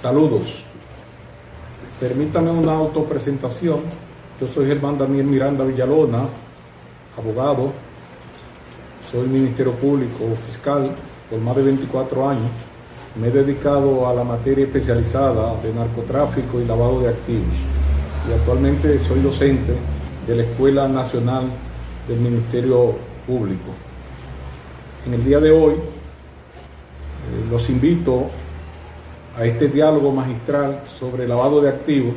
Saludos. Permítame una autopresentación. Yo soy Germán Daniel Miranda Villalona, abogado. Soy Ministerio Público fiscal por más de 24 años. Me he dedicado a la materia especializada de narcotráfico y lavado de activos. Y actualmente soy docente de la Escuela Nacional del Ministerio Público. En el día de hoy los invito a este diálogo magistral sobre lavado de activos,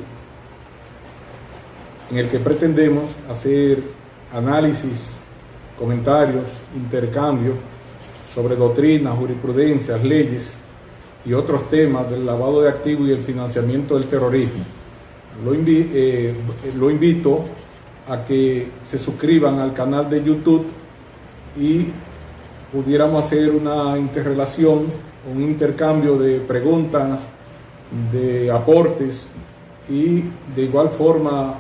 en el que pretendemos hacer análisis, comentarios, intercambios sobre doctrinas, jurisprudencias, leyes y otros temas del lavado de activos y el financiamiento del terrorismo. Lo invito a que se suscriban al canal de YouTube y pudiéramos hacer una interrelación, un intercambio de preguntas, de aportes y de igual forma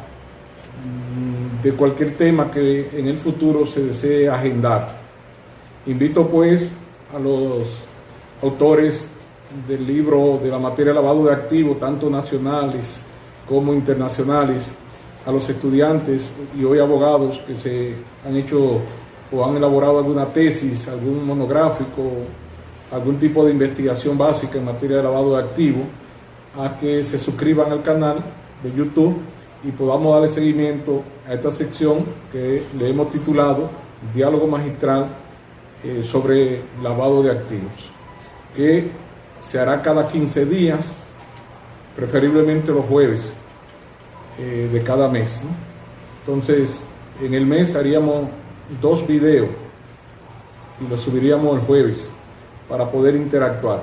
de cualquier tema que en el futuro se desee agendar. Invito pues a los autores del libro de la materia de lavado de activos, tanto nacionales como internacionales, a los estudiantes y hoy abogados que se han hecho o han elaborado alguna tesis, algún monográfico, algún tipo de investigación básica en materia de lavado de activos, a que se suscriban al canal de YouTube y podamos darle seguimiento a esta sección que le hemos titulado Diálogo Magistral sobre lavado de activos, que se hará cada 15 días, preferiblemente los jueves de cada mes, ¿no? Entonces, en el mes haríamos 2 videos y los subiríamos el jueves para poder interactuar.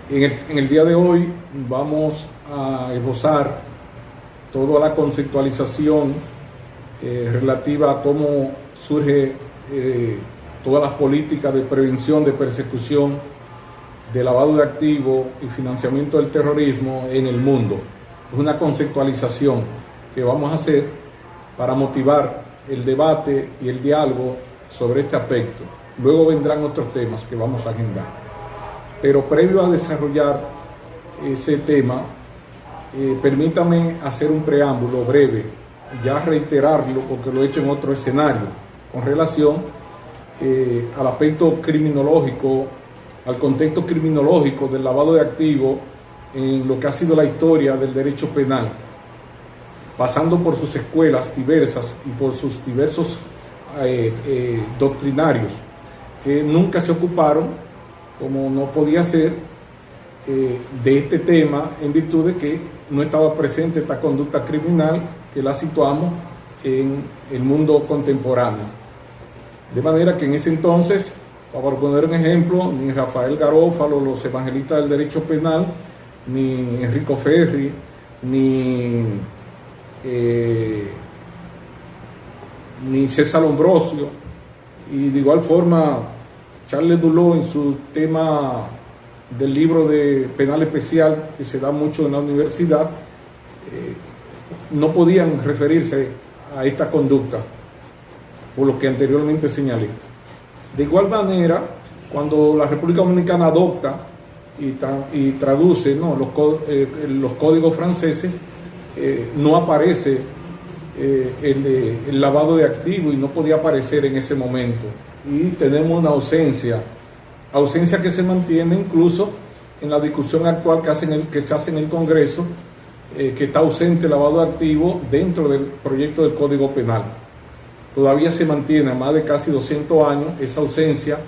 En el día de hoy vamos a esbozar toda la conceptualización relativa a cómo surge todas las políticas de prevención, de persecución, de lavado de activos y financiamiento del terrorismo en el mundo. Es una conceptualización que vamos a hacer para motivar el debate y el diálogo sobre este aspecto. Luego vendrán otros temas que vamos a agendar. Pero previo a desarrollar ese tema, permítame hacer un preámbulo breve, ya reiterarlo porque lo he hecho en otro escenario, con relación al aspecto criminológico, al contexto criminológico del lavado de activos en lo que ha sido la historia del derecho penal, pasando por sus escuelas diversas y por sus diversos doctrinarios que nunca se ocuparon, como no podía ser, de este tema en virtud de que no estaba presente esta conducta criminal que la situamos en el mundo contemporáneo. De manera que en ese entonces, para poner un ejemplo, ni Rafael Garófalo, los evangelistas del derecho penal, ni Enrico Ferri, ni César Ambrosio, y de igual forma Charles Dulot en su tema del libro de penal especial que se da mucho en la universidad, no podían referirse a esta conducta por lo que anteriormente señalé. De igual manera, cuando la República Dominicana adopta y traduce, ¿no?, los códigos franceses, no aparece el lavado de activos y no podía aparecer en ese momento. Y tenemos una ausencia que se mantiene incluso en la discusión actual que se hace en el Congreso, que está ausente el lavado de activos dentro del proyecto del Código Penal. Todavía se mantiene a más de casi 200 años esa ausencia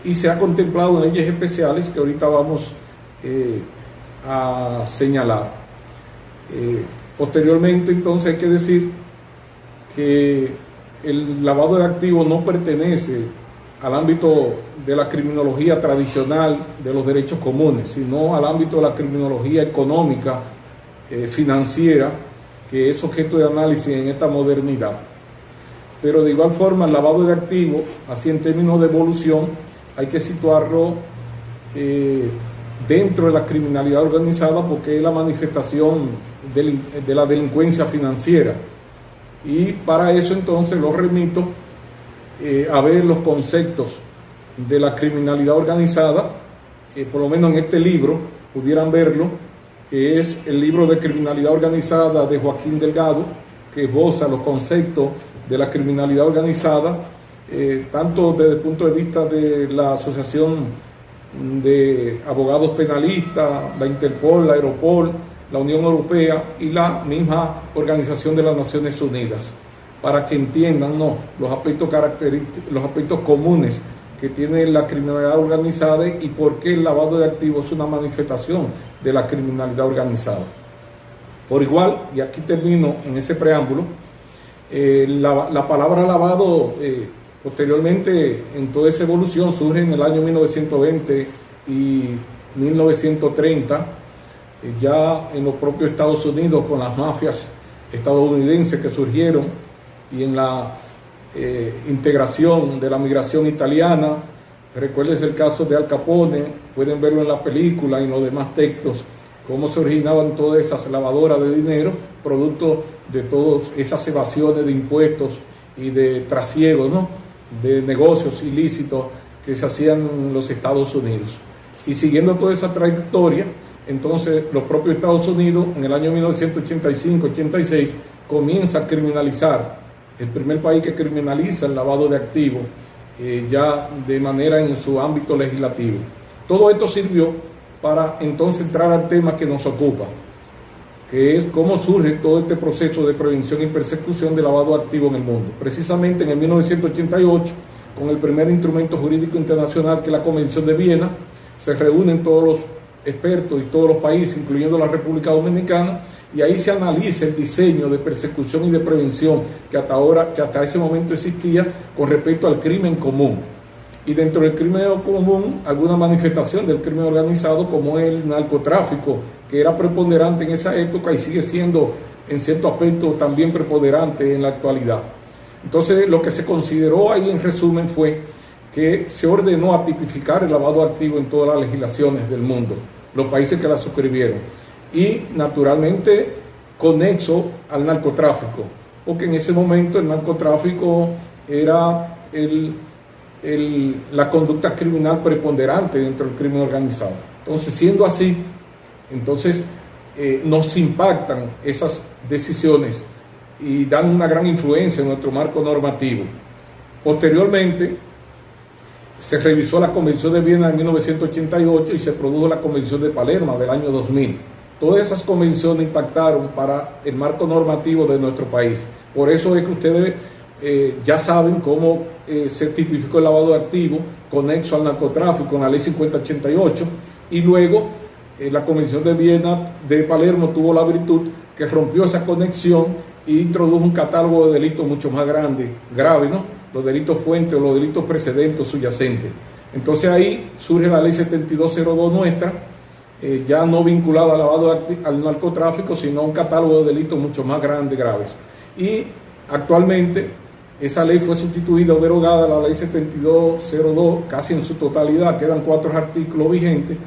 y se ha contemplado en leyes especiales que ahorita vamos a señalar. Posteriormente, entonces, hay que decir que el lavado de activos no pertenece al ámbito de la criminología tradicional de los derechos comunes, sino al ámbito de la criminología económica, financiera, que es objeto de análisis en esta modernidad. Pero de igual forma, el lavado de activos, así en términos de evolución, hay que situarlo dentro de la criminalidad organizada porque es la manifestación de la delincuencia financiera. Y para eso entonces los remito a ver los conceptos de la criminalidad organizada por lo menos en este libro, pudieran verlo, que es el libro de criminalidad organizada de Joaquín Delgado, que esboza los conceptos de la criminalidad organizada, tanto desde el punto de vista de la Asociación de Abogados Penalistas, la Interpol, la Europol, la Unión Europea y la misma Organización de las Naciones Unidas, para que entiendan los aspectos los aspectos comunes que tiene la criminalidad organizada y por qué el lavado de activos es una manifestación de la criminalidad organizada. Por igual, y aquí termino en ese preámbulo, la palabra lavado posteriormente en toda esa evolución surge en el año 1920 y 1930, ya en los propios Estados Unidos con las mafias estadounidenses que surgieron y en la integración de la migración italiana. Recuerden el caso de Al Capone, pueden verlo en la película y en los demás textos, cómo se originaban todas esas lavadoras de dinero, producto de todas esas evasiones de impuestos y de trasiegos, de negocios ilícitos que se hacían en los Estados Unidos. Y siguiendo toda esa trayectoria, entonces los propios Estados Unidos en el año 1985-86 comienza a criminalizar, el primer país que criminaliza el lavado de activos ya de manera en su ámbito legislativo. Todo esto sirvió para entonces entrar al tema que nos ocupa, que es cómo surge todo este proceso de prevención y persecución de lavado de activos en el mundo. Precisamente en el 1988, con el primer instrumento jurídico internacional que es la Convención de Viena, se reúnen todos los expertos y todos los países, incluyendo la República Dominicana, y ahí se analiza el diseño de persecución y de prevención que hasta ese momento existía con respecto al crimen común. Y dentro del crimen común, alguna manifestación del crimen organizado, como el narcotráfico, que era preponderante en esa época y sigue siendo en cierto aspecto también preponderante en la actualidad. Entonces, lo que se consideró ahí en resumen fue que se ordenó a tipificar el lavado de activos en todas las legislaciones del mundo, los países que la suscribieron, y naturalmente conexo al narcotráfico, porque en ese momento el narcotráfico era la conducta criminal preponderante dentro del crimen organizado. Entonces, siendo así, entonces nos impactan esas decisiones y dan una gran influencia en nuestro marco normativo. Posteriormente, se revisó la Convención de Viena en 1988 y se produjo la Convención de Palermo del año 2000. Todas esas convenciones impactaron para el marco normativo de nuestro país. Por eso es que ustedes ya saben cómo se tipificó el lavado de activos conexo al narcotráfico en la ley 5088, y luego la Convención de Viena de Palermo tuvo la virtud que rompió esa conexión e introdujo un catálogo de delitos mucho más grave, los delitos fuentes o los delitos precedentes subyacentes. Entonces ahí surge la ley 7202 nuestra, ya no vinculada al lavado al narcotráfico, sino un catálogo de delitos mucho más grandes, graves. Y actualmente esa ley fue sustituida o derogada, la ley 7202, casi en su totalidad, quedan 4 artículos vigentes,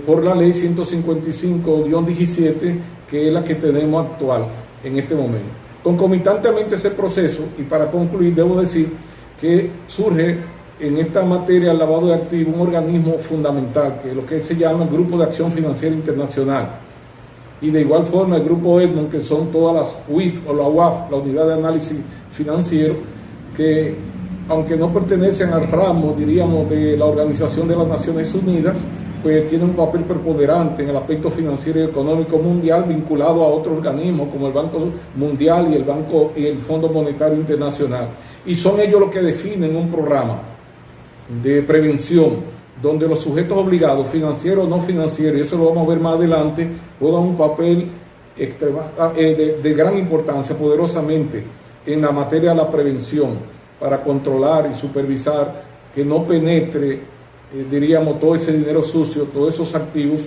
por la ley 155-17, que es la que tenemos actual en este momento. Concomitantemente a ese proceso, y para concluir, debo decir que surge en esta materia del lavado de activos un organismo fundamental, que es lo que se llama el Grupo de Acción Financiera Internacional, y de igual forma el Grupo Edmond, que son todas las UIF o la UAF, la Unidad de Análisis Financiero, que aunque no pertenecen al ramo, diríamos, de la Organización de las Naciones Unidas, pues tiene un papel preponderante en el aspecto financiero y económico mundial, vinculado a otros organismos como el Banco Mundial y el Fondo Monetario Internacional. Y son ellos los que definen un programa de prevención, donde los sujetos obligados, financieros o no financieros, y eso lo vamos a ver más adelante, juegan un papel de gran importancia, poderosamente, en la materia de la prevención, para controlar y supervisar que no penetre, diríamos, todo ese dinero sucio, todos esos activos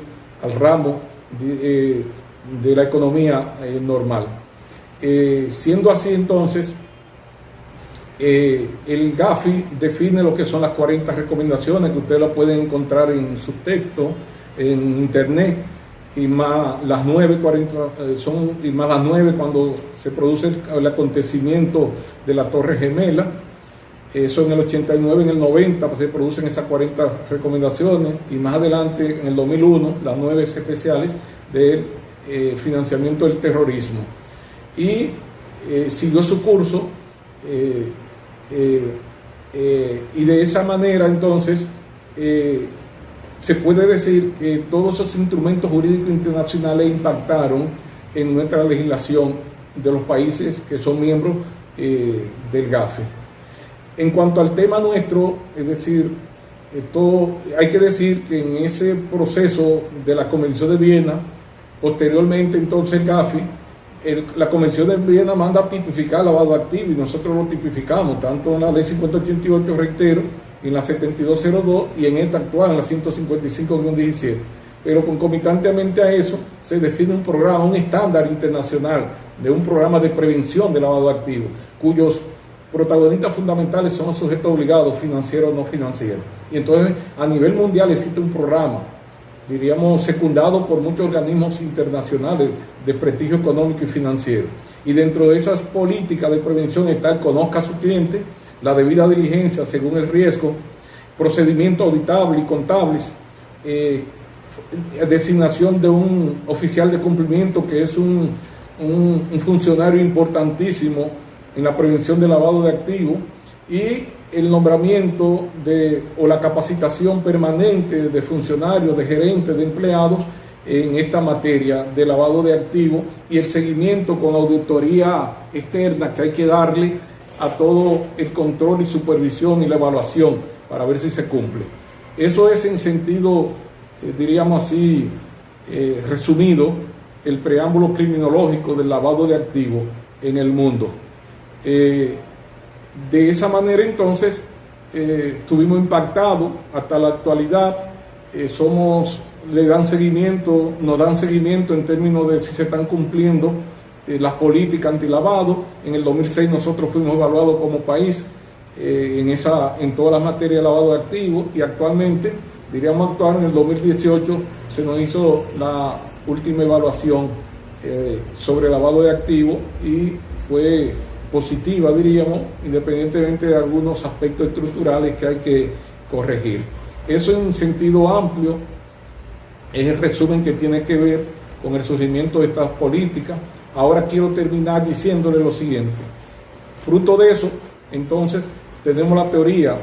al ramo de la economía normal. Siendo así, entonces, el GAFI define lo que son las 40 recomendaciones, que ustedes las pueden encontrar en su texto, en internet, y más las 9 cuando se produce el acontecimiento de la Torre Gemela. Eso en el 89, en el 90 pues, se producen esas 40 recomendaciones y más adelante en el 2001 las 9 especiales del financiamiento del terrorismo. Y siguió su curso y de esa manera entonces se puede decir que todos esos instrumentos jurídicos internacionales impactaron en nuestra legislación de los países que son miembros del GAFI. En cuanto al tema nuestro, es decir, hay que decir que en ese proceso de la Convención de Viena, posteriormente entonces el GAFI, la Convención de Viena manda a tipificar lavado activo y nosotros lo tipificamos, tanto en la Ley 5088, reitero, en la 7202 y en esta actual, en la 155-17. Pero concomitantemente a eso se define un programa, un estándar internacional de un programa de prevención de lavado activo, cuyos protagonistas fundamentales son los sujetos obligados, financieros o no financieros. Y entonces a nivel mundial existe un programa, diríamos, secundado por muchos organismos internacionales de prestigio económico y financiero. Y dentro de esas políticas de prevención está el conozca a su cliente, la debida diligencia según el riesgo, procedimientos auditables y contables, designación de un oficial de cumplimiento que es un funcionario importantísimo en la prevención del lavado de activos, y el nombramiento o la capacitación permanente de funcionarios, de gerentes, de empleados en esta materia de lavado de activos, y el seguimiento con auditoría externa que hay que darle a todo el control y supervisión y la evaluación para ver si se cumple. Eso es en sentido, diríamos así, resumido, el preámbulo criminológico del lavado de activos en el mundo. De esa manera entonces estuvimos impactados hasta la actualidad. Nos dan seguimiento en términos de si se están cumpliendo las políticas antilavado. En el 2006 nosotros fuimos evaluados como país en todas las materias de lavado de activos, y actualmente, diríamos en el 2018 se nos hizo la última evaluación sobre lavado de activos y fue positiva, diríamos, independientemente de algunos aspectos estructurales que hay que corregir. Eso en sentido amplio es el resumen que tiene que ver con el surgimiento de estas políticas. Ahora quiero terminar diciéndole lo siguiente. Fruto de eso, entonces, tenemos la teoría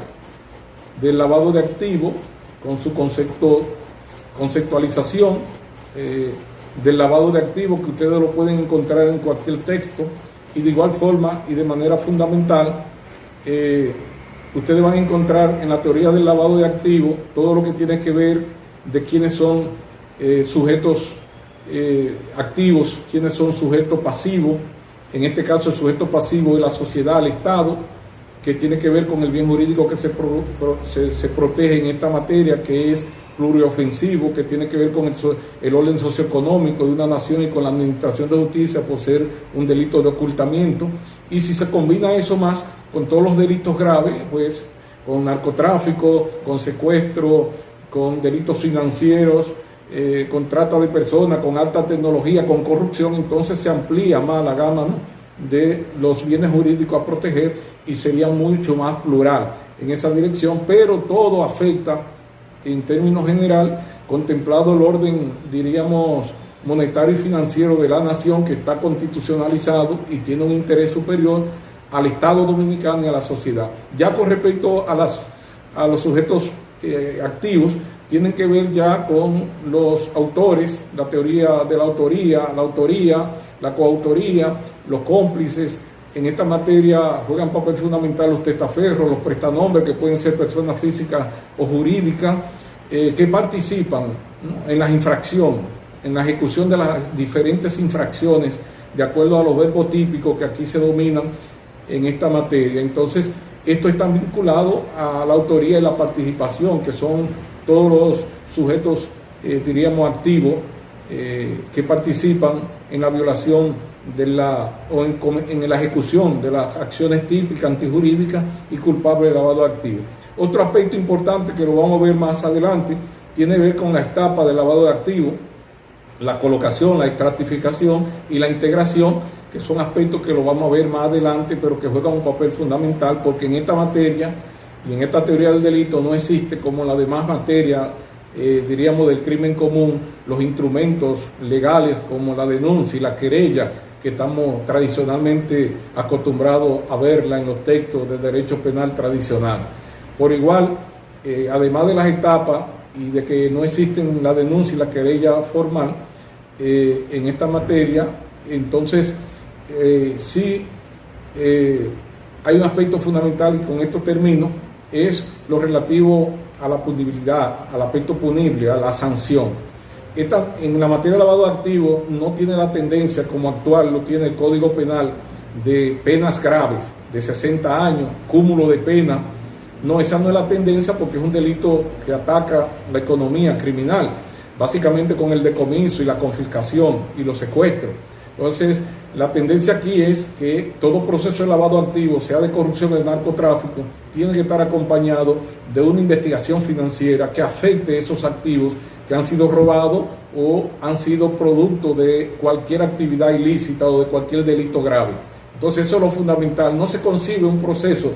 del lavado de activos con su conceptualización del lavado de activos, que ustedes lo pueden encontrar en cualquier texto. Y de igual forma y de manera fundamental, ustedes van a encontrar en la teoría del lavado de activos todo lo que tiene que ver de quiénes son sujetos activos, quiénes son sujetos pasivos. En este caso el sujeto pasivo de la sociedad, el Estado, que tiene que ver con el bien jurídico que se protege en esta materia, que es pluriofensivo, que tiene que ver con el orden socioeconómico de una nación y con la administración de justicia por ser un delito de ocultamiento. Y si se combina eso más con todos los delitos graves, pues con narcotráfico, con secuestro, con delitos financieros, con trata de personas, con alta tecnología, con corrupción, entonces se amplía más la gama, ¿no?, de los bienes jurídicos a proteger, y sería mucho más plural en esa dirección, pero todo afecta en términos general, contemplado el orden, diríamos, monetario y financiero de la nación, que está constitucionalizado y tiene un interés superior al Estado dominicano y a la sociedad. Ya con respecto a los sujetos activos, tienen que ver ya con los autores, la teoría de la autoría, la coautoría, los cómplices. En esta materia juegan papel fundamental los testaferros, los prestanombres, que pueden ser personas físicas o jurídicas, que participan, ¿no?, en las infracciones, en la ejecución de las diferentes infracciones, de acuerdo a los verbos típicos que aquí se dominan en esta materia. Entonces, esto está vinculado a la autoría y la participación, que son todos los sujetos, diríamos, activos, que participan en la violación en la ejecución de las acciones típicas antijurídicas y culpables de lavado de activos. Otro aspecto importante que lo vamos a ver más adelante tiene que ver con la etapa del lavado de activos, la colocación, la estratificación y la integración que son aspectos que lo vamos a ver más adelante, pero que juegan un papel fundamental, porque en esta materia y en esta teoría del delito no existe, como en la demás materia, diríamos del crimen común, los instrumentos legales como la denuncia y la querella, que estamos tradicionalmente acostumbrados a verla en los textos de derecho penal tradicional. Por igual, además de las etapas y de que no existen la denuncia y la querella formal en esta materia, entonces sí hay un aspecto fundamental, y con esto termino, es lo relativo a la punibilidad, al aspecto punible, a la sanción. En la materia de lavado de activos no tiene la tendencia como actual lo tiene el Código Penal de penas graves, de 60 años, cúmulo de pena. No, esa no es la tendencia, porque es un delito que ataca la economía criminal, básicamente con el decomiso y la confiscación y los secuestros. Entonces, la tendencia aquí es que todo proceso de lavado de activos, sea de corrupción o de narcotráfico, tiene que estar acompañado de una investigación financiera que afecte esos activos que han sido robados o han sido producto de cualquier actividad ilícita o de cualquier delito grave. Entonces, eso es lo fundamental. No se concibe un proceso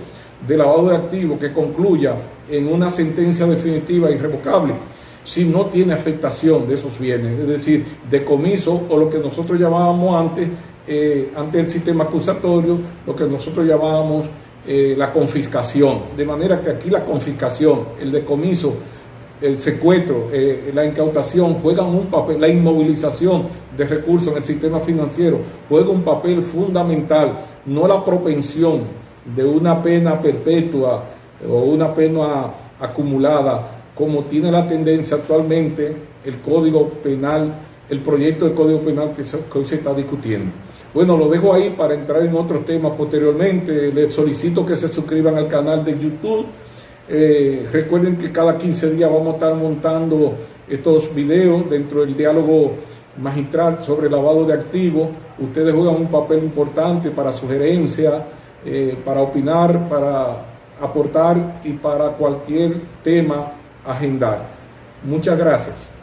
de lavado de activos que concluya en una sentencia definitiva e irrevocable si no tiene afectación de esos bienes, es decir, decomiso, o lo que nosotros llamábamos antes el sistema acusatorio, lo que nosotros llamábamos la confiscación. De manera que aquí la confiscación, el decomiso, el secuestro, la incautación juegan un papel, la inmovilización de recursos en el sistema financiero juega un papel fundamental, no la propensión de una pena perpetua o una pena acumulada, como tiene la tendencia actualmente el Código Penal, el proyecto de Código Penal que hoy se está discutiendo. Bueno, lo dejo ahí para entrar en otros temas posteriormente. Les solicito que se suscriban al canal de YouTube. Recuerden que cada 15 días vamos a estar montando estos videos dentro del diálogo magistral sobre lavado de activos. Ustedes juegan un papel importante para sugerencias, para opinar, para aportar y para cualquier tema agendar. Muchas gracias.